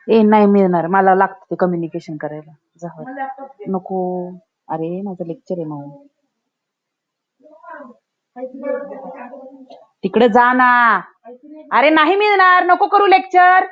ए नाही मिळणार, मला लागतं ते कम्युनिकेशन करायला. नको, अरे माझं लेक्चर आहे मग. तिकडे जा ना. अरे नाही मिळणार, नको करू lecture.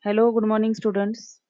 Hello, good morning, students.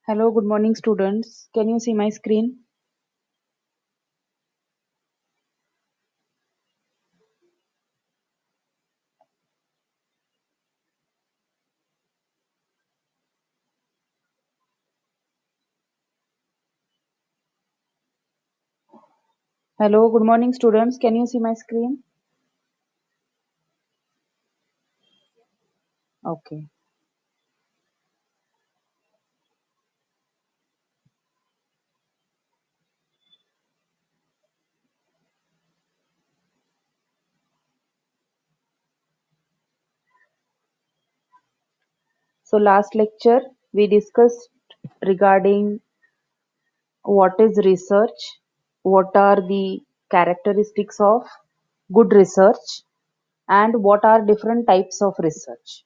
Hello, good morning, students. Can you see my screen? Hello, good morning, students. Can you see my screen? Okay. So last lecture we discussed regarding what is research, what are the characteristics of good research, and what are different types of research.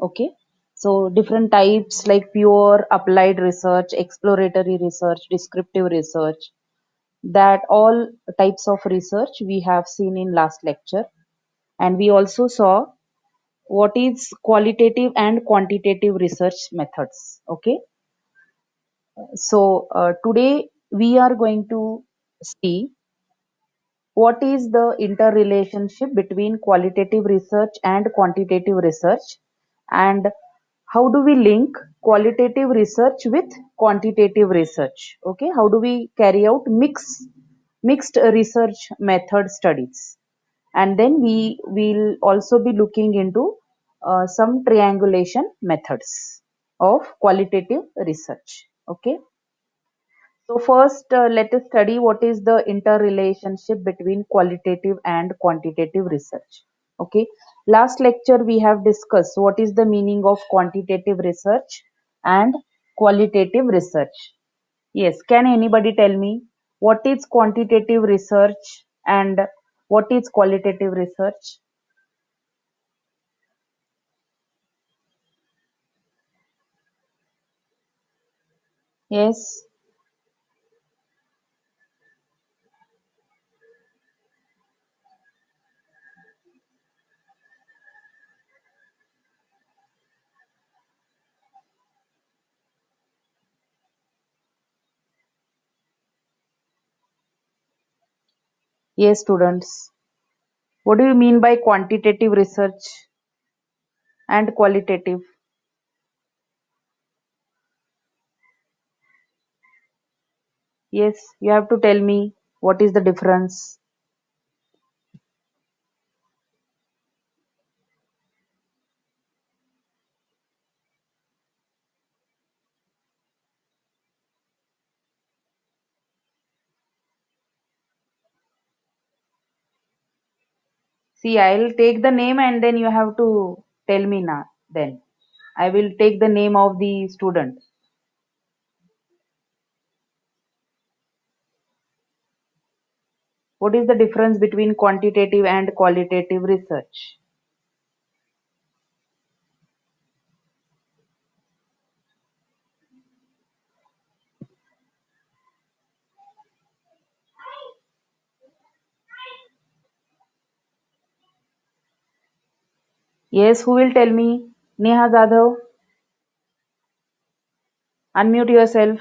Okay, so different types like pure applied research, exploratory research, descriptive research, that all types of research we have seen in last lecture. And we also saw what is qualitative and quantitative research methods. Okay, so today we are going to see what is the interrelationship between qualitative research and quantitative research, and how do we link qualitative research with quantitative research. Okay, how do we carry out mixed research method studies, and then we will also be looking into some triangulation methods. of qualitative research. Okay. So first, let us study what is the interrelationship between qualitative and quantitative research. Okay. Last lecture we have discussed what is the meaning of quantitative research and qualitative research. Yes. Can anybody tell me what is quantitative research and what is qualitative research? Yes. Yes, students. What do you mean by quantitative research and qualitative? Yes, you have to tell me what is the difference. See, I'll take the name and then you have to tell me now. Then I will take the name of the student. What is the difference between quantitative and qualitative research? Yes, who will tell me? Neha Jadhav, unmute yourself.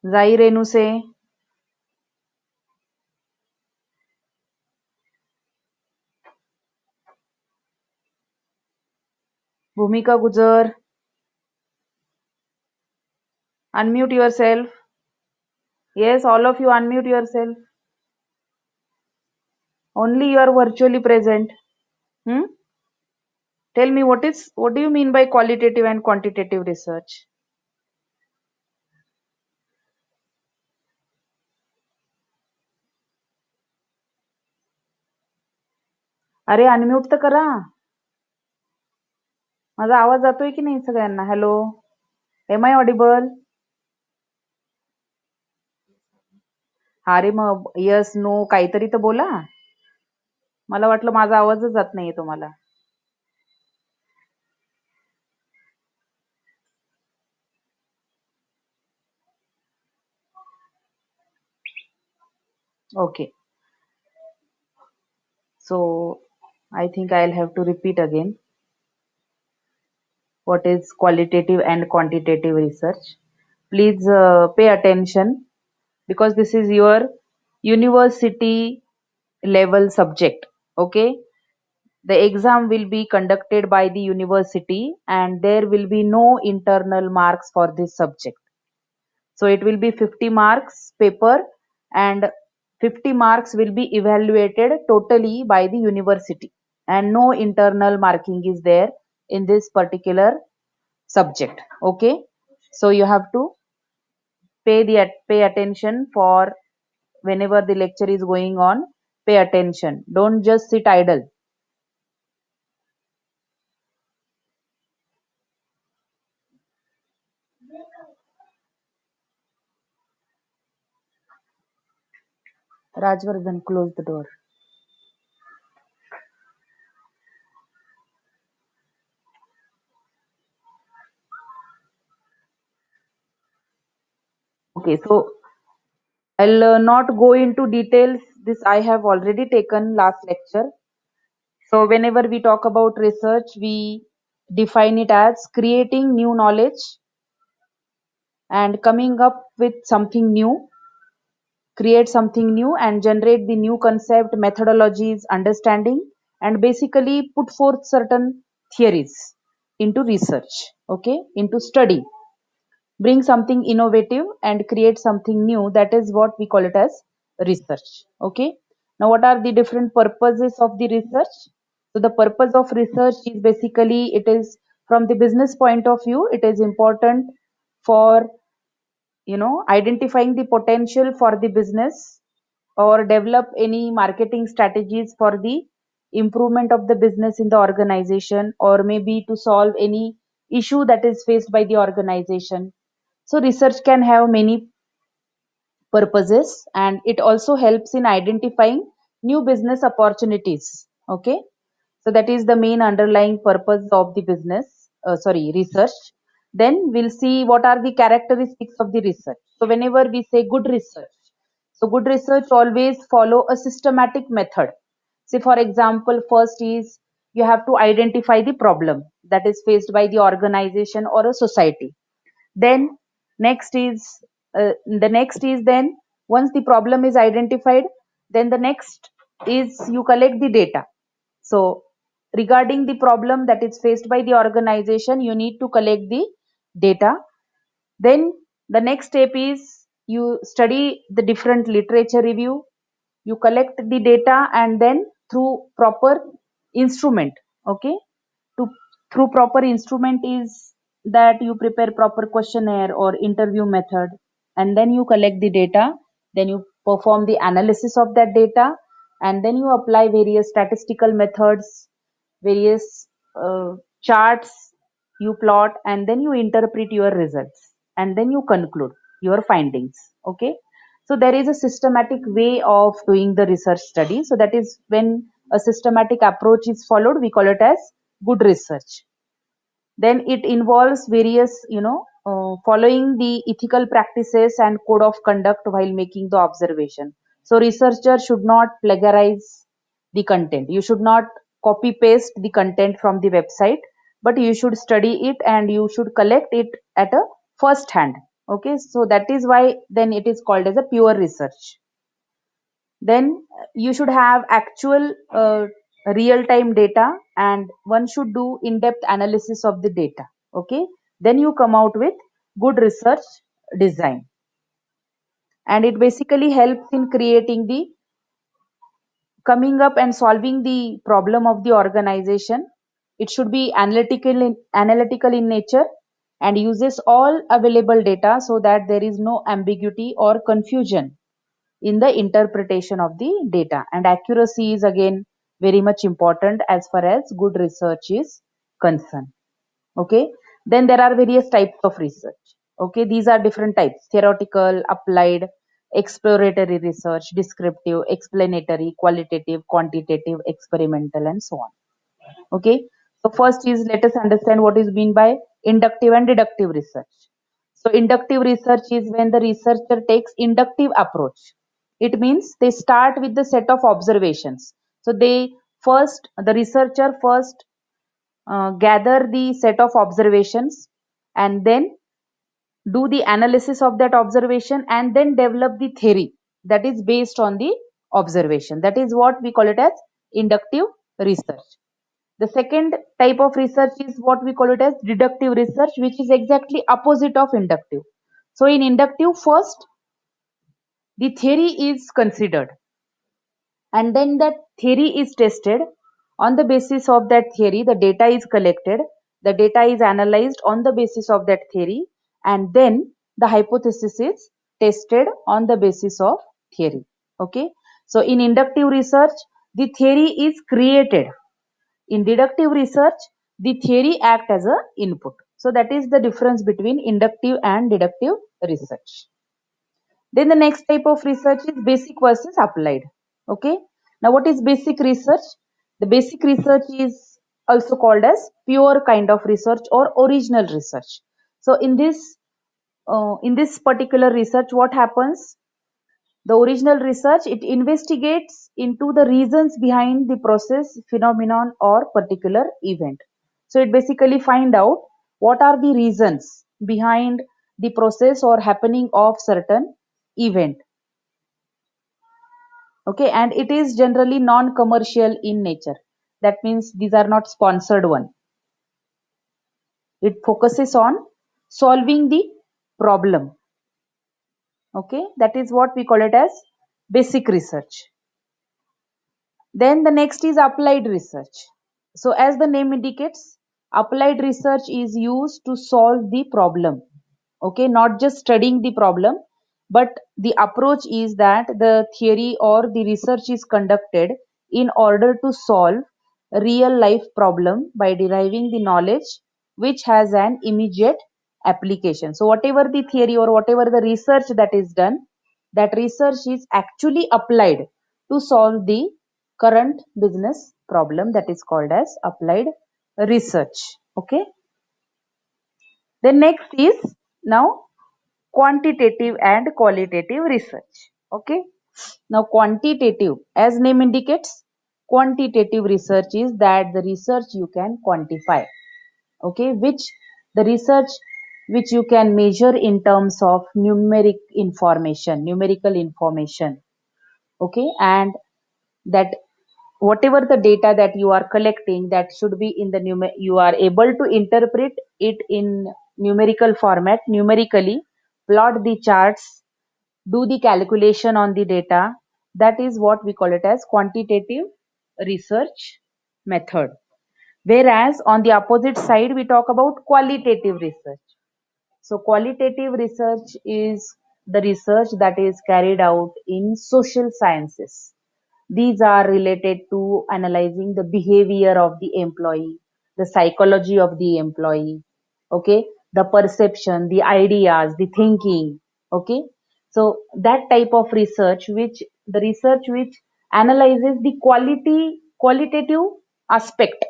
Zai Renu se, Bhumika Gujar, unmute yourself. Yes, all of you unmute yourself. Only you are virtually present. Hmm? Tell me what do you mean by qualitative and quantitative research? अरे unmute तर करा. माझा आवाज जातोय की नाही सगळ्यांना? Hello, am I audible? हा रे मग यस नो काहीतरी तर बोला. मला वाटलं माझा आवाजच जात नाहीये तुम्हाला. Okay, so I think I'll have to repeat again what is qualitative and quantitative research. Please pay attention because this is your university level subject. Okay, the exam will be conducted by the university and there will be no internal marks for this subject. So it will be 50 marks paper and 50 marks will be evaluated totally by the university and no internal marking is there in this particular subject. Okay, so you have to pay attention for whenever the lecture is going on. Pay attention, don't just sit idle. Rajvardhan, close the door. Okay, so I'll not go into details. This I have already taken last lecture. So whenever we talk about research, we define it as creating new knowledge and coming up with something new, create something new and generate the new concept, methodologies, understanding, and basically put forth certain theories into research, okay, into study. bring something innovative and create something new. That is what we call it as research. Okay, now what are the different purposes of the research? So the purpose of research is basically, it is from the business point of view, it is important for identifying the potential for the business, or develop any marketing strategies for the improvement of the business in the organization, or maybe to solve any issue that is faced by the organization. So research can have many purposes, and it also helps in identifying new business opportunities. Okay, so that is the main underlying purpose of the research. Then we'll see what are the characteristics of the research. So whenever we say good research, so good research always follow a systematic method. Say for example, first is you have to identify the problem that is faced by the organization or a society. Then next is the next is then once the problem is identified, then the next is you collect the data. So regarding the problem that is faced by the organization, you need to collect the data. Then the next step is you study the different literature review, you collect the data, and then through proper instrument. Okay, to through proper instrument is that you prepare proper questionnaire or interview method, and then you collect the data, then you perform the analysis of that data, and then you apply various statistical methods, various charts you plot, and then you interpret your results, and then you conclude your findings. Okay, so there is a systematic way of doing the research study. So that is when a systematic approach is followed, we call it as good research. Then it involves various following the ethical practices and code of conduct while making the observation. So researcher should not plagiarize the content, you should not copy paste the content from the website, but you should study it and you should collect it at a first hand. Okay, so that is why then it is called as a pure research. Then you should have actual real time data, and one should do in depth analysis of the data. Okay, then you come out with good research design, and it basically helps in creating the coming up and solving the problem of the organization. It should be analytical in nature and uses all available data so that there is no ambiguity or confusion in the interpretation of the data. And accuracy is again very much important as far as good research is concerned. Okay, then there are various types of research. Okay, these are different types: theoretical, applied, exploratory research, descriptive, explanatory, qualitative, quantitative, experimental, and so on. Okay, so first is, let us understand what is mean by inductive and deductive research. So inductive research is when the researcher takes inductive approach. It means they start with the set of observations. So the researcher first gather the set of observations, and then do the analysis of that observation, and then develop the theory that is based on the observation. That is what we call it as inductive research. The second type of research is what we call it as deductive research, which is exactly opposite of inductive. So in inductive, first the theory is considered, and then that theory is tested. On the basis of that theory, the data is collected, the data is analyzed on the basis of that theory, and then the hypothesis is tested on the basis of theory. Okay, so in inductive research, the theory is created. In deductive research, the theory act as a input. So that is the difference between inductive and deductive research. Then the next type of research is basic versus applied. Okay. Now what is basic research? The basic research is also called as pure kind of research or original research. So in this particular research, what happens? The original research, it investigates into the reasons behind the process, phenomenon, or particular event. So it basically find out what are the reasons behind the process or happening of certain event. Okay, and it is generally non-commercial in nature. That means these are not sponsored one. It focuses on solving the problem. Okay, that is what we call it as basic research. Then the next is applied research. So as the name indicates, applied research is used to solve the problem. Okay, not just studying the problem, but the approach is that the theory or the research is conducted in order to solve a real life problem by deriving the knowledge which has an immediate application. So whatever the theory or whatever the research that is done, that research is actually applied to solve the current business problem, that is called as applied research. Okay. Then next is now quantitative and qualitative research. Okay. Now quantitative, as name indicates, quantitative research is that the research you can quantify. Okay, which the research which you can measure in terms of numerical information. Okay, and that whatever the data that you are collecting, that should be in the you are able to interpret it in numerical format, numerically plot the charts, do the calculation on the data. That is what we call it as quantitative research method. Whereas on the opposite side, we talk about qualitative research. So qualitative research is the research that is carried out in social sciences. These are related to analyzing the behavior of the employee, the psychology of the employee, okay, the perception, the ideas, the thinking, okay. So that type of research, which analyzes the qualitative aspect,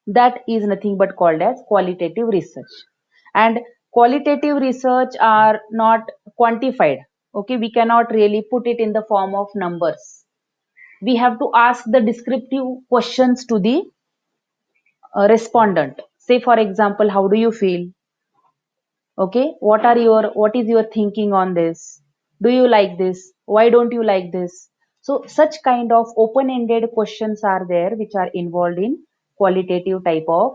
that is nothing but called as qualitative research. And qualitative research are not quantified. Okay, we cannot really put it in the form of numbers. We have to ask the descriptive questions to the respondent. Say for example, how do you feel? Okay, what is your thinking on this? Do you like this? Why don't you like this? So such kind of open ended questions are there which are involved in qualitative type of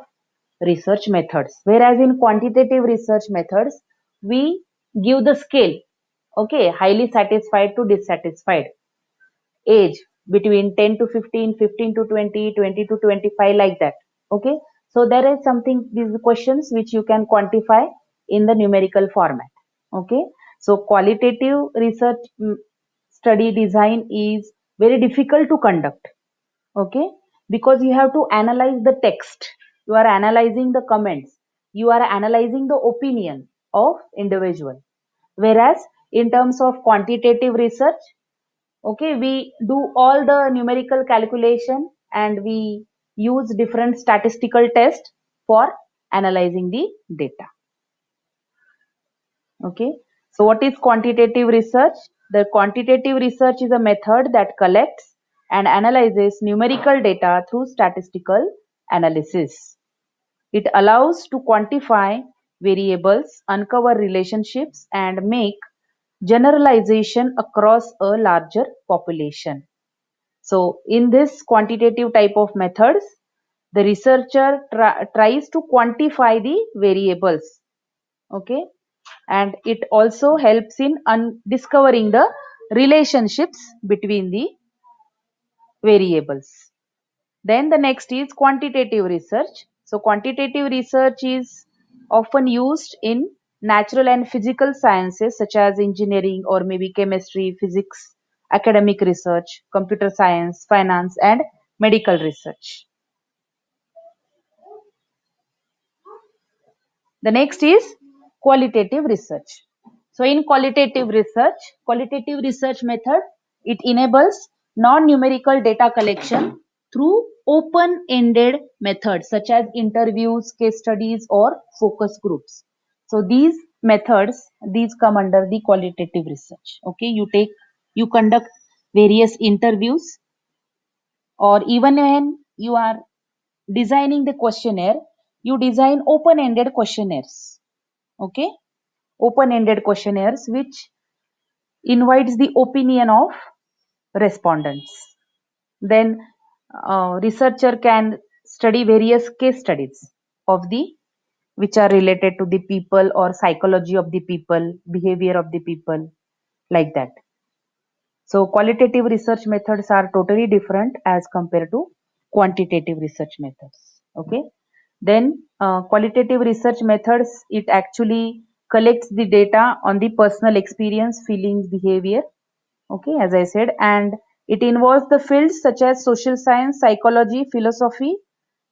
research methods, whereas in quantitative research methods we give the scale. Okay, highly satisfied to dissatisfied, age between 10 to 15, 15 to 20, 20 to 25, like that. Okay, so there is something, these questions which you can quantify in the numerical format. Okay, so qualitative research study design is very difficult to conduct. Okay, because you have to analyze the text, you are analyzing the comments, you are analyzing the opinion of individual. Whereas in terms of quantitative research, okay, we do all the numerical calculation and we use different statistical tests for analyzing the data. Okay, so what is quantitative research? The quantitative research is a method that collects and analyzes numerical data through statistical analysis. It allows to quantify variables, uncover relationships, and make generalization across a larger population. So in this quantitative type of methods, the researcher tries to quantify the variables. Okay, and it also helps in discovering the relationships between the variables. Then the next is quantitative research. So quantitative research is often used in natural and physical sciences such as engineering or maybe chemistry, physics, academic research, computer science, finance, and medical research. The next is qualitative research. So in qualitative research method, it enables non-numerical data collection through open-ended methods such as interviews, case studies, or focus groups. So these methods, these come under the qualitative research. Okay, you conduct various interviews, or even when you are designing the questionnaire, you design open-ended questionnaires. Okay, open-ended questionnaires which invites the opinion of respondents. Then researcher can study various case studies of the which are related to the people or psychology of the people, behavior of the people, like that. So qualitative research methods are totally different as compared to quantitative research methods. Okay. Then qualitative research methods, it actually collects the data on the personal experience, feelings, behavior. Okay, as I said, and it involves the fields such as social science, psychology, philosophy,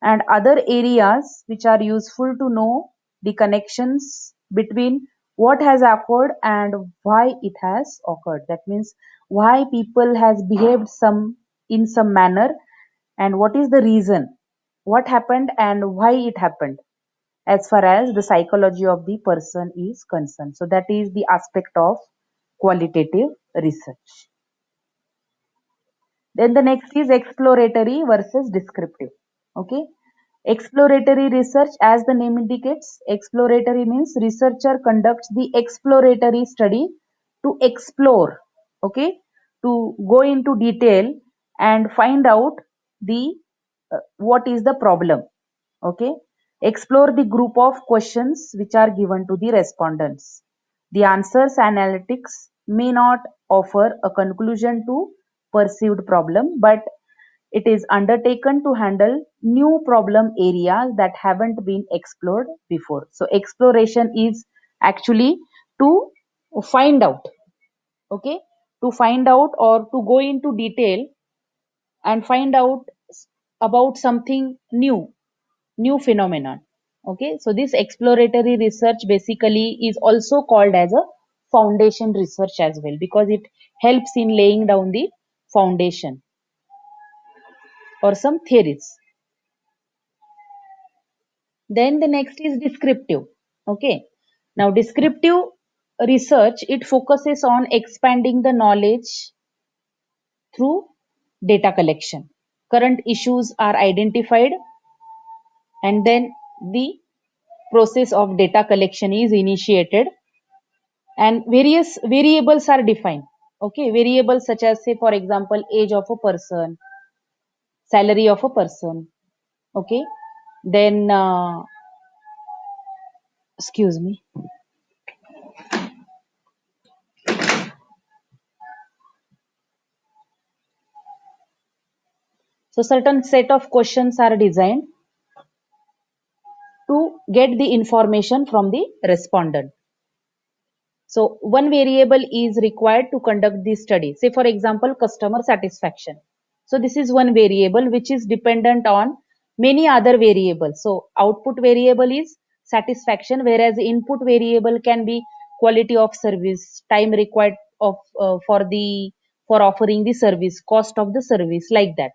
and other areas which are useful to know the connections between what has occurred and why it has occurred. That means why people has behaved some in some manner, and what is the reason, what happened and why it happened, as far as the psychology of the person is concerned. So that is the aspect of qualitative research. Then the next is exploratory versus descriptive. Okay. Exploratory research, as the name indicates, exploratory means researcher conducts the exploratory study to explore, okay, to go into detail and find out the what is the problem, okay. Explore the group of questions which are given to the respondents. The answers analytics may not offer a conclusion to perceived problem, but it is undertaken to handle new problem areas that haven't been explored before. So exploration is actually to find out, okay, to find out or to go into detail and find out about something new phenomenon. Okay, so this exploratory research basically is also called as a foundation research as well, because it helps in laying down the foundation or some theories. Then the next is descriptive. Okay. Now descriptive research, it focuses on expanding the knowledge through data collection. Current issues are identified, and then the process of data collection is initiated and various variables are defined. Okay. Variables such as, say for example, age of a person, salary of a person. Okay. Then excuse me. So certain set of questions are designed to get the information from the respondent. So one variable is required to conduct the study. Say for example, customer satisfaction. So this is one variable which is dependent on many other variables. So output variable is satisfaction, whereas input variable can be quality of service, time required of for offering the service, cost of the service, like that.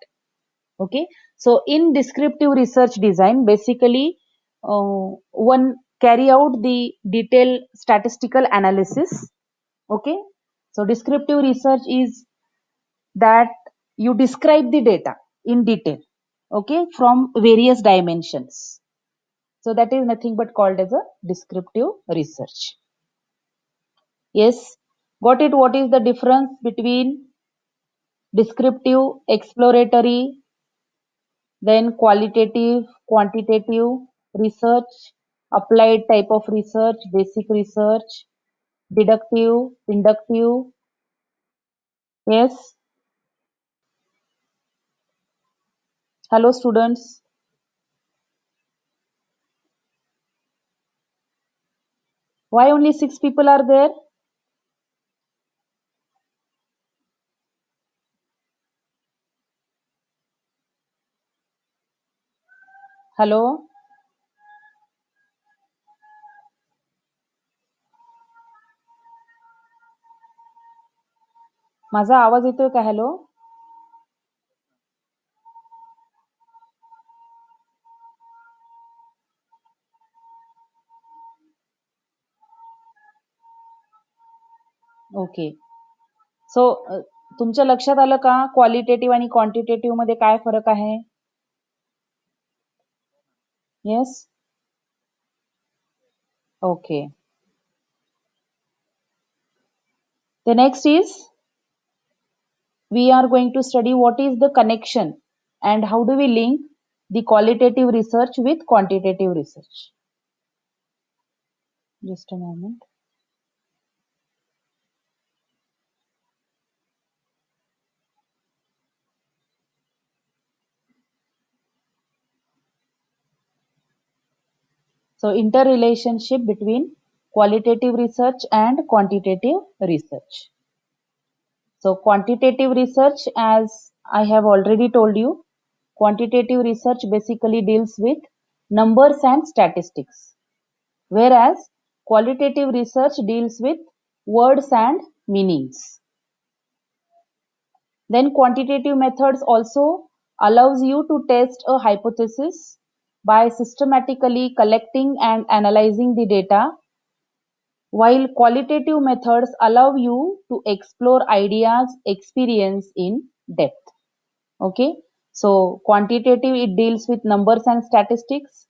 Okay, so in descriptive research design, basically one carry out the detailed statistical analysis. Okay, so descriptive research is that you describe the data in detail, okay, from various dimensions. So that is nothing but called as a descriptive research. Yes, got it. What is the difference between descriptive, exploratory, then qualitative, quantitative research, applied type of research, basic research, deductive, inductive? Yes. Hello students. Why only 6 people are there? Hello. माझा आवाज येतोय का? Hello. Okay. सो तुमच्या लक्षात आलं का qualitative आणि quantitative मध्ये काय फरक आहे? Yes. Okay. The next is we are going to study what is the connection and how do we link the qualitative research with quantitative research. Just a moment. So interrelationship between qualitative research and quantitative research. So quantitative research, as I have already told you, quantitative research basically deals with numbers and statistics, whereas qualitative research deals with words and meanings. Then quantitative methods also allows you to test a hypothesis by systematically collecting and analyzing the data, while qualitative methods allow you to explore ideas, experience in depth. Okay, so quantitative, it deals with numbers and statistics,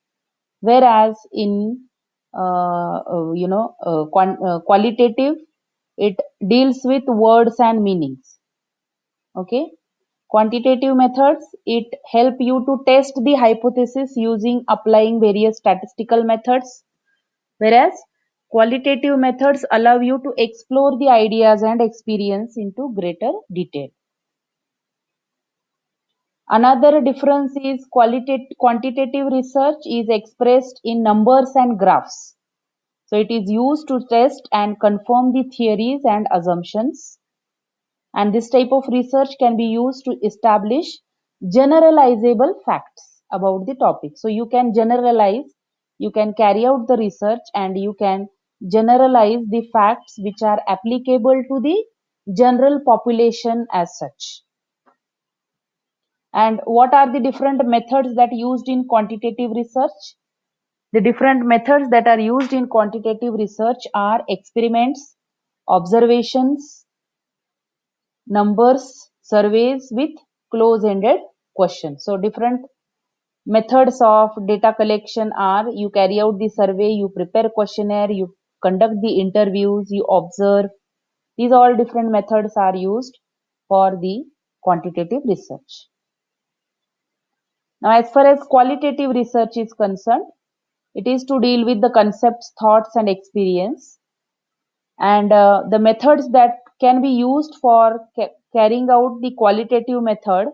whereas in qualitative, it deals with words and meanings. Okay, quantitative methods, it help you to test the hypothesis using applying various statistical methods, whereas qualitative methods allow you to explore the ideas and experience into greater detail. Another difference is quantitative research is expressed in numbers and graphs. So it is used to test and confirm the theories and assumptions. And this type of research can be used to establish generalizable facts about the topic. So you can generalize, you can carry out the research and you can generalize the facts which are applicable to the general population as such. And what are the different methods that used in quantitative research? The different methods that are used in quantitative research are experiments, observations, numbers, surveys with close-ended questions. So different methods of data collection are: you carry out the survey, you prepare questionnaire, you conduct the interviews, you observe. These all different methods are used for the quantitative research. Now, as far as qualitative research is concerned, it is to deal with the concepts, thoughts, and experience. And the methods that can be used for carrying out the qualitative method,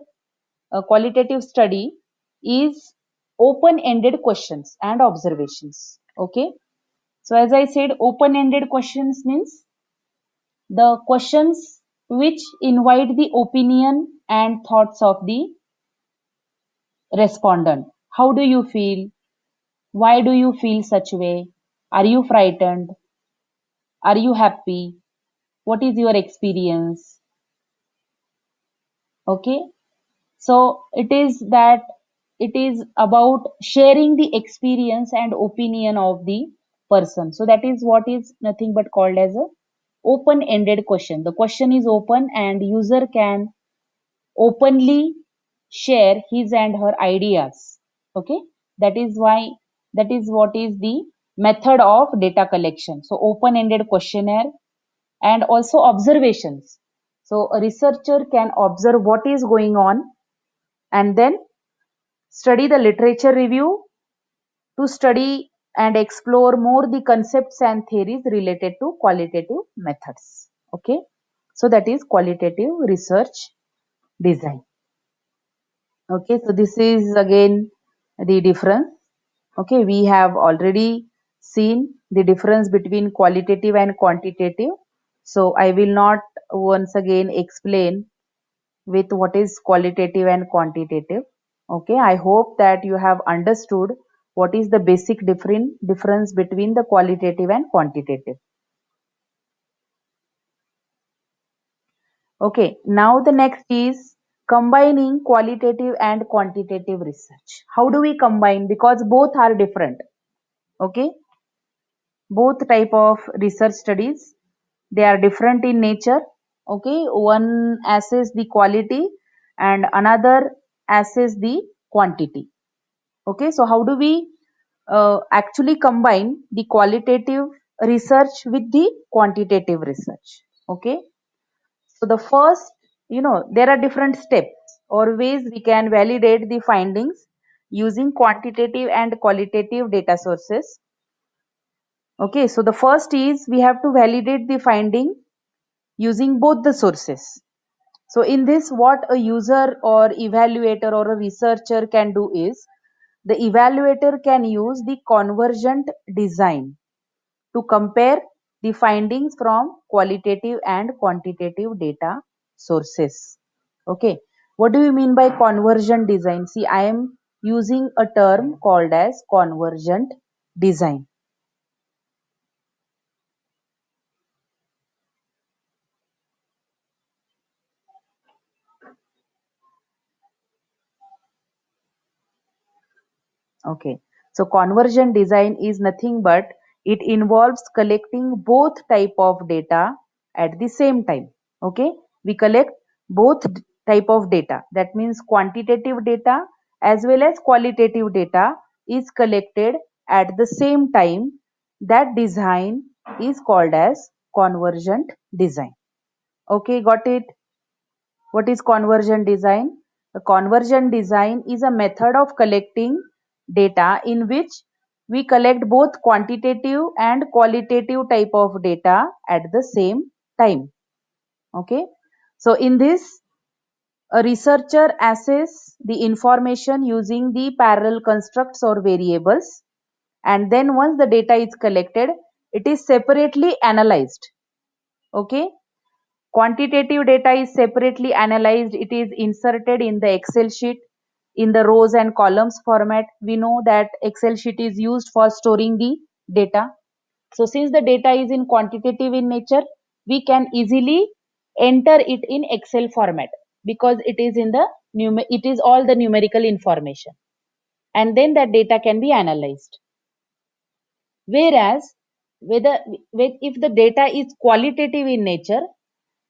qualitative study, is open-ended questions and observations. Okay. So, as I said, open-ended questions means the questions which invite the opinion and thoughts of the respondent. How do you feel? Why do you feel such way? Are you frightened? Are you happy? What is your experience? Okay. So it is about sharing the experience and opinion of the person. So that is what is nothing but called as a open-ended question. The question is open and user can openly share his and her ideas. Okay. That is why, that is what is the method of data collection. So open-ended questionnaire and also observations. So a researcher can observe what is going on and then study the literature review to study and explore more the concepts and theories related to qualitative methods. Okay. So that is qualitative research design. Okay. So this is again the difference. Okay. We have already seen the difference between qualitative and quantitative. So I will not once again explain with what is qualitative and quantitative. Okay, I hope that you have understood what is the basic difference between the qualitative and quantitative. Okay, now the next is combining qualitative and quantitative research. How do we combine? Because both are different. Okay, both type of research studies, they are different in nature. Okay, one assess the quality and another assess the quantity. Okay, so how do we actually combine the qualitative research with the quantitative research? Okay, so the first, there are different steps or ways we can validate the findings using quantitative and qualitative data sources. Okay, so the first is we have to validate the finding using both the sources. So in this, what a user or evaluator or a researcher can do is the evaluator can use the convergent design to compare the findings from qualitative and quantitative data sources. Okay, what do you mean by convergent design? See, I am using a term called as convergent design. Okay, so convergent design is nothing but it involves collecting both type of data at the same time. Okay, we collect both type of data. That means quantitative data as well as qualitative data is collected at the same time. That design is called as convergent design. Okay, got it? What is convergent design? A convergent design is a method of collecting data in which we collect both quantitative and qualitative type of data at the same time. Okay. So in this, a researcher assess the information using the parallel constructs or variables, and then once the data is collected, it is separately analyzed. Okay. Quantitative data is separately analyzed. It is inserted in the Excel sheet in the rows and columns format. We know that Excel sheet is used for storing the data. So since the data is in quantitative in nature, we can easily enter it in Excel format because it is in the it is all the numerical information, and then that data can be analyzed. Whereas whether if the data is qualitative in nature,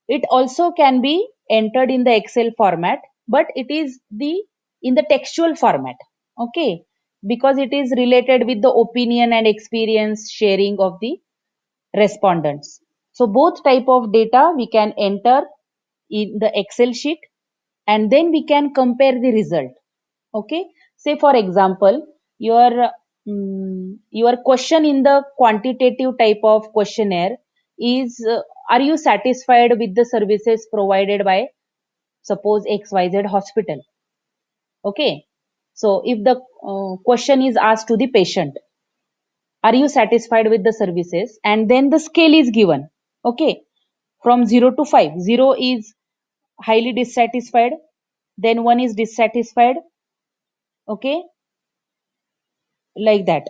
it also can be entered in the Excel format, but it is the in the textual format. Okay, because it is related with the opinion and experience sharing of the respondents. So both type of data we can enter in the Excel sheet, and then we can compare the result. Okay, say for example, your question in the quantitative type of questionnaire is are you satisfied with the services provided by suppose XYZ hospital? Okay, so if the question is asked to the patient, are you satisfied with the services, and then the scale is given. Okay, from 0 to 5, 0 is highly dissatisfied, then 1 is dissatisfied. Okay, like that.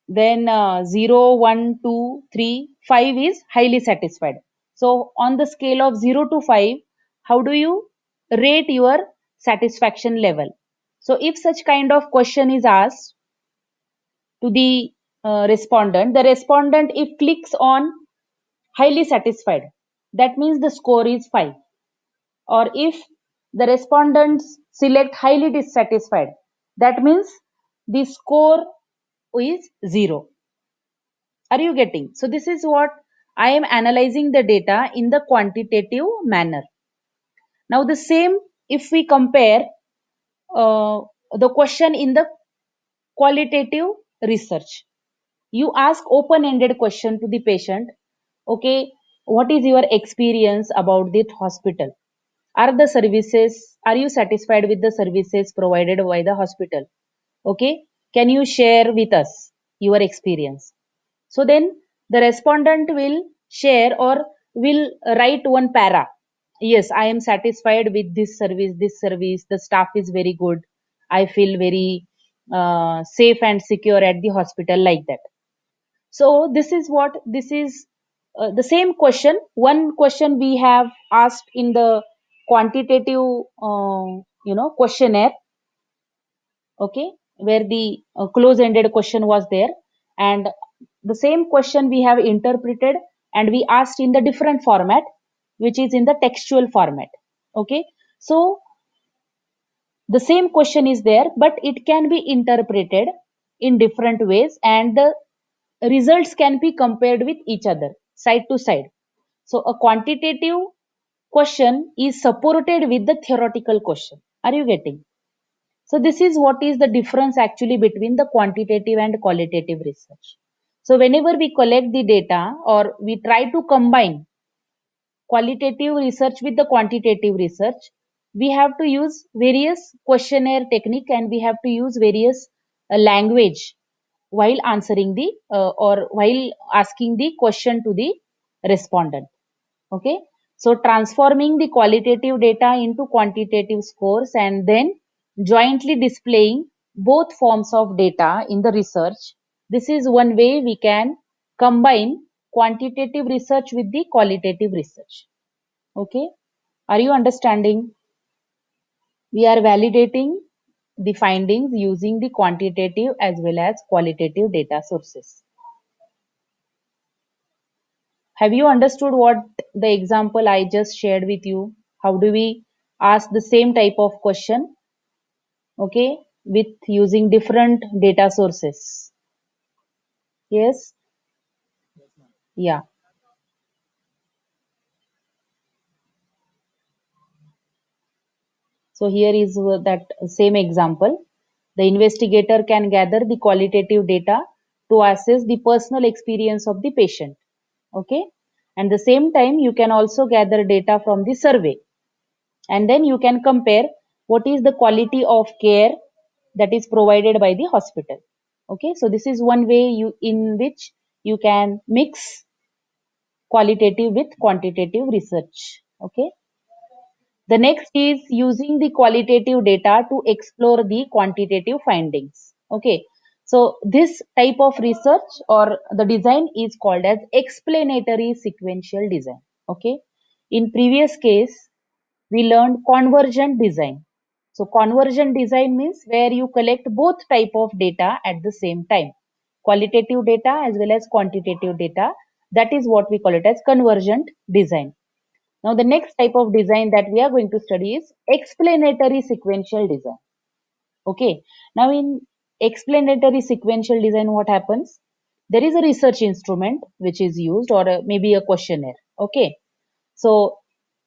Then 0, 1, 2, 3, 5 is highly satisfied. So on the scale of 0 to 5, how do you rate your satisfaction level? So if such kind of question is asked to the respondent, the respondent if clicks on highly satisfied, that means the score is 5. Or if the respondents select highly dissatisfied, that means the score is 0. Are you getting? So this is what I am analyzing the data in the quantitative manner. Now the same if we compare the question in the qualitative research. You ask open-ended question to the patient. Okay, what is your experience about the hospital? Are you satisfied with the services provided by the hospital? Okay, can you share with us your experience? So then the respondent will share or will write one para. Yes, I am satisfied with this service, the staff is very good. I feel very safe and secure at the hospital, like that. So this is the same question. One question we have asked in the quantitative, questionnaire, okay, where the close-ended question was there, and the same question we have interpreted and we asked in the different format, which is in the textual format. Okay, so the same question is there, but it can be interpreted in different ways, and the results can be compared with each other side to side. So a quantitative question is supported with the theoretical question. Are you getting? So this is what is the difference actually between the quantitative and qualitative research. So whenever we collect the data or we try to combine qualitative research with the quantitative research, we have to use various questionnaire technique and we have to use various language while answering the or while asking the question to the respondent. Okay, so transforming the qualitative data into quantitative scores and then jointly displaying both forms of data in the research. This is one way we can combine quantitative research with the qualitative research. Okay, are you understanding? We are validating the findings using the quantitative as well as qualitative data sources. Have you understood what the example I just shared with you? How do we ask the same type of question, okay, with using different data sources? Yes, yeah. So here is that same example. The investigator can gather the qualitative data to assess the personal experience of the patient. Okay. And the same time, you can also gather data from the survey. And then you can compare what is the quality of care that is provided by the hospital. Okay. So this is one way you in which you can mix qualitative with quantitative research. Okay. The next is using the qualitative data to explore the quantitative findings. Okay, so this type of research or the design is called as explanatory sequential design. Okay, in previous case we learned convergent design. So convergent design means where you collect both type of data at the same time, qualitative data as well as quantitative data. That is what we call it as convergent design. Now, the next type of design that we are going to study is explanatory sequential design. Okay. Now, in explanatory sequential design, what happens? There is a research instrument which is used, or maybe a questionnaire. Okay. So,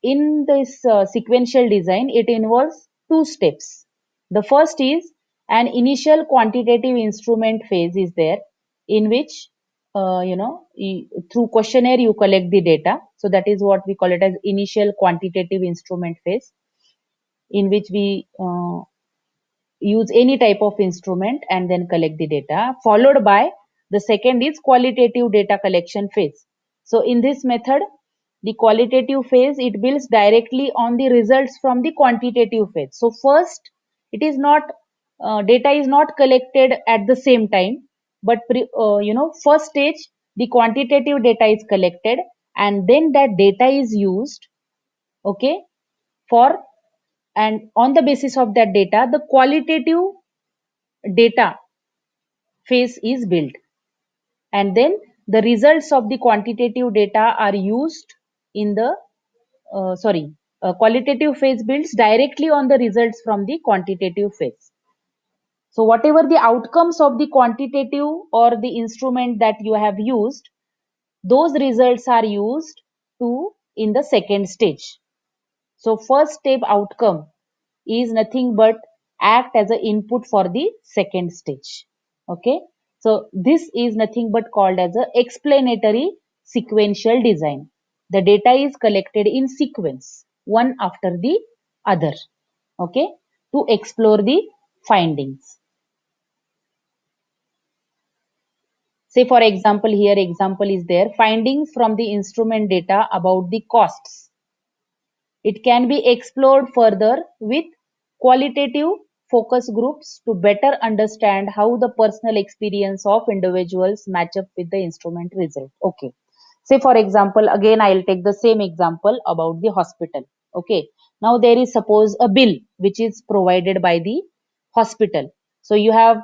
in this sequential design, it involves two steps. The first is an initial quantitative instrument phase is there, in which through questionnaire you collect the data. So that is what we call it as initial quantitative instrument phase, in which we use any type of instrument and then collect the data, followed by the second is qualitative data collection phase. So in this method, the qualitative phase, it builds directly on the results from the quantitative phase. So first, it is not data is not collected at the same time, but first stage the quantitative data is collected and then that data is used, okay, for, and on the basis of that data the qualitative data phase is built, and then the results of the quantitative data are used in the qualitative phase builds directly on the results from the quantitative phase. So whatever the outcomes of the quantitative or the instrument that you have used, those results are used to in the second stage. So first step outcome is nothing but act as an input for the second stage. Okay. So this is nothing but called as a explanatory sequential design. The data is collected in sequence, one after the other. Okay. To explore the findings. Say for example, here example is there, findings from the instrument data about the costs. It can be explored further with qualitative focus groups to better understand how the personal experience of individuals match up with the instrument result. Okay. Say for example, again I'll take the same example about the hospital. Okay. Now there is suppose a bill which is provided by the hospital. So you have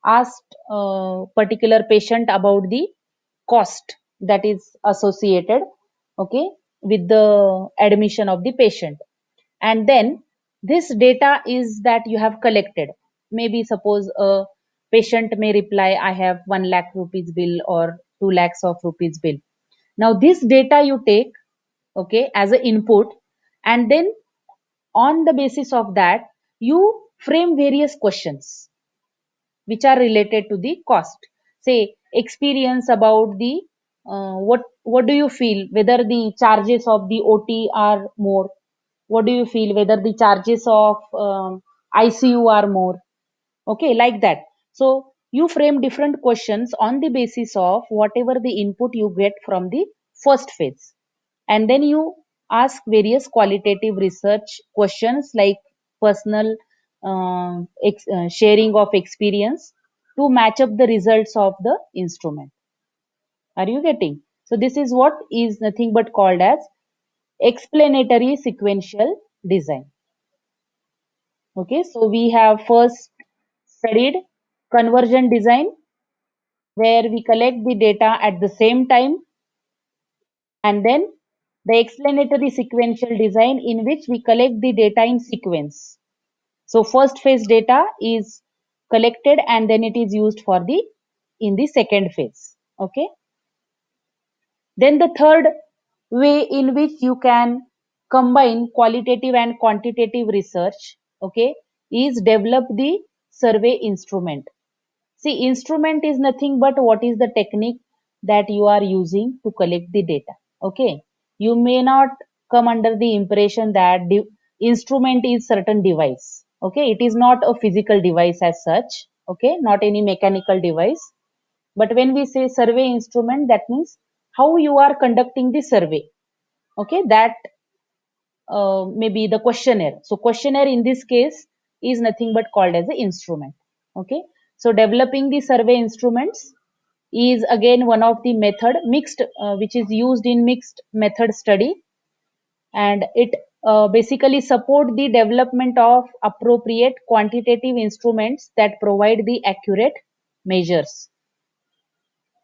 asked a particular patient about the cost that is associated, okay, with the admission of the patient, and then this data is that you have collected. Maybe suppose a patient may reply, I have 1 lakh rupees bill or 2 lakhs of rupees bill. Now this data you take, okay, as an input, and then on the basis of that you frame various questions which are related to the cost. say experience about the what do you feel whether the charges of the OT are more, what do you feel whether the charges of ICU are more, okay, like that. So you frame different questions on the basis of whatever the input you get from the first phase, and then you ask various qualitative research questions like personal sharing of experience to match up the results of the instrument. Are you getting? So this is what is nothing but called as explanatory sequential design. Okay, so we have first studied conversion design, where we collect the data at the same time, and then the explanatory sequential design, in which we collect the data in sequence. So first phase data is collected and then it is used for the in the second phase. Okay. Then the third way in which you can combine qualitative and quantitative research, okay, is develop the survey instrument. See, instrument is nothing but what is the technique that you are using to collect the data. Okay. You may not come under the impression that instrument is certain device. Okay. It is not a physical device as such. Okay. Not any mechanical device. But when we say survey instrument, that means how you are conducting the survey. Okay. That maybe the questionnaire. So questionnaire in this case is nothing but called as an instrument. Okay. So developing the survey instruments is again one of the method mixed which is used in mixed method study, and it basically support the development of appropriate quantitative instruments that provide the accurate measures.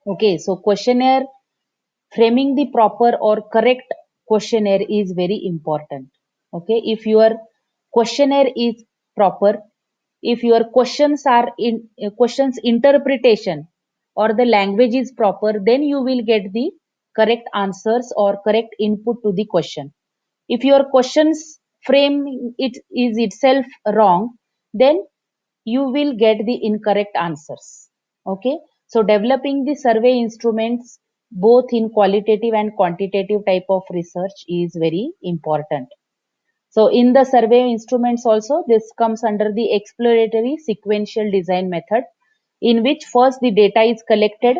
Okay, so questionnaire framing the proper or correct questionnaire is very important. Okay, if your questionnaire is proper, if your questions are in questions interpretation or the language is proper, then you will get the correct answers or correct input to the question. If your questions frame it is itself wrong, then you will get the incorrect answers. Okay, so developing the survey instruments both in qualitative and quantitative type of research is very important. So in the survey instruments also, this comes under the exploratory sequential design method, in which first the data is collected,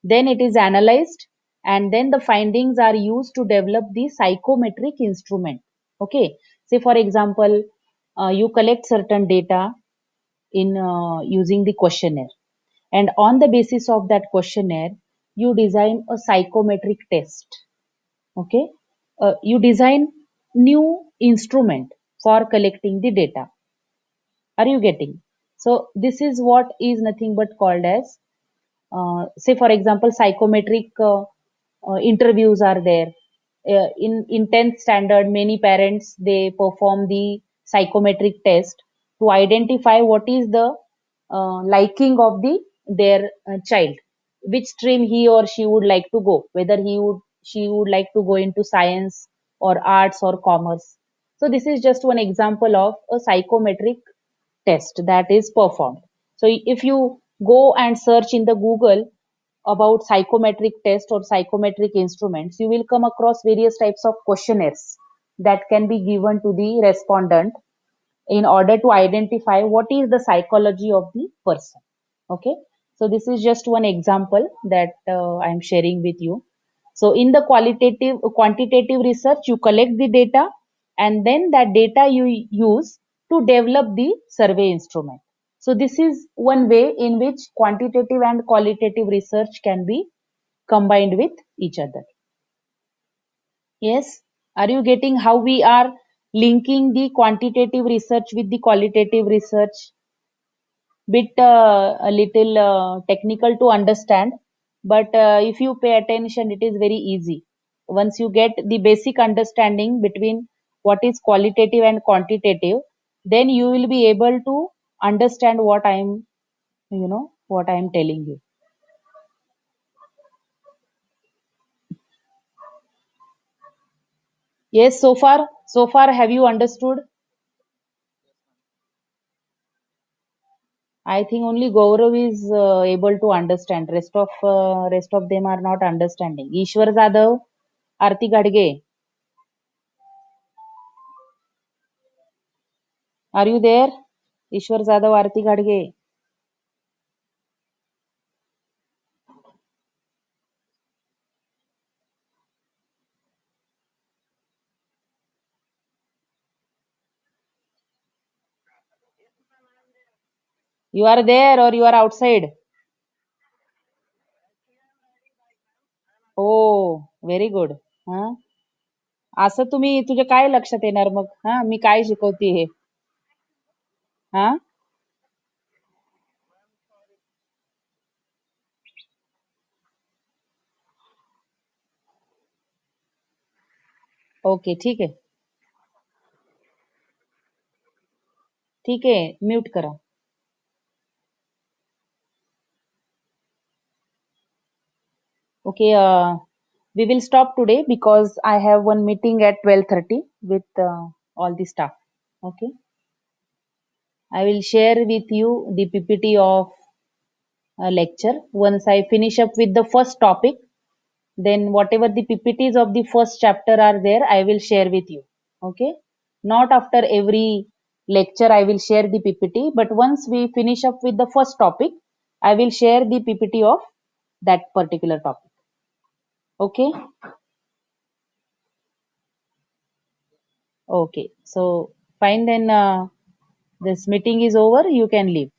then it is analyzed, and then the findings are used to develop the psychometric instrument. Okay, say for example, you collect certain data in using the questionnaire, and on the basis of that questionnaire you design a psychometric test. Okay, you design new instrument for collecting the data. Are you getting? So this is what is nothing but called as say for example psychometric interviews are there. In 10th standard, many parents they perform the psychometric test to identify what is the liking of the their child, which stream he or she would like to go, whether he would she would like to go into science or arts or commerce. So this is just one example of a psychometric test that is performed. So if you go and search in the Google about psychometric test or psychometric instruments, you will come across various types of questionnaires that can be given to the respondent in order to identify what is the psychology of the person. Okay, so this is just one example that I am sharing with you. So in the quantitative research, you collect the data, and then that data you use to develop the survey instrument. So this is one way in which quantitative and qualitative research can be combined with each other. Yes, are you getting how we are linking the quantitative research with the qualitative research? Bit a little technical to understand, but if you pay attention it is very easy. Once you get the basic understanding between what is qualitative and quantitative, then you will be able to understand what I am, what I am telling you. Yes, so far have you understood? I think only Gaurav is able to understand. Rest of them are not understanding. Ishwar Jadhav, Arti Gadge, are you there? Ishwar Jadhav, Arti Gadge, you are there or you are outside? Oh, very good. हा असं तुम्ही तुझ्या काय लक्षात येणार मग हा मी काय शिकवते हे हा ओके ठीक आहे ठीक आहे म्यूट करा Okay, we will stop today because I have one meeting at 12:30 with all the staff. Okay, I will share with you the PPT of lecture. Once I finish up with the first topic, then whatever the PPTs of the first chapter are there, I will share with you. Okay, not after every lecture I will share the PPT, but once we finish up with the first topic, I will share the PPT of that particular topic. Okay. Okay, so fine then. This meeting is over. You can leave.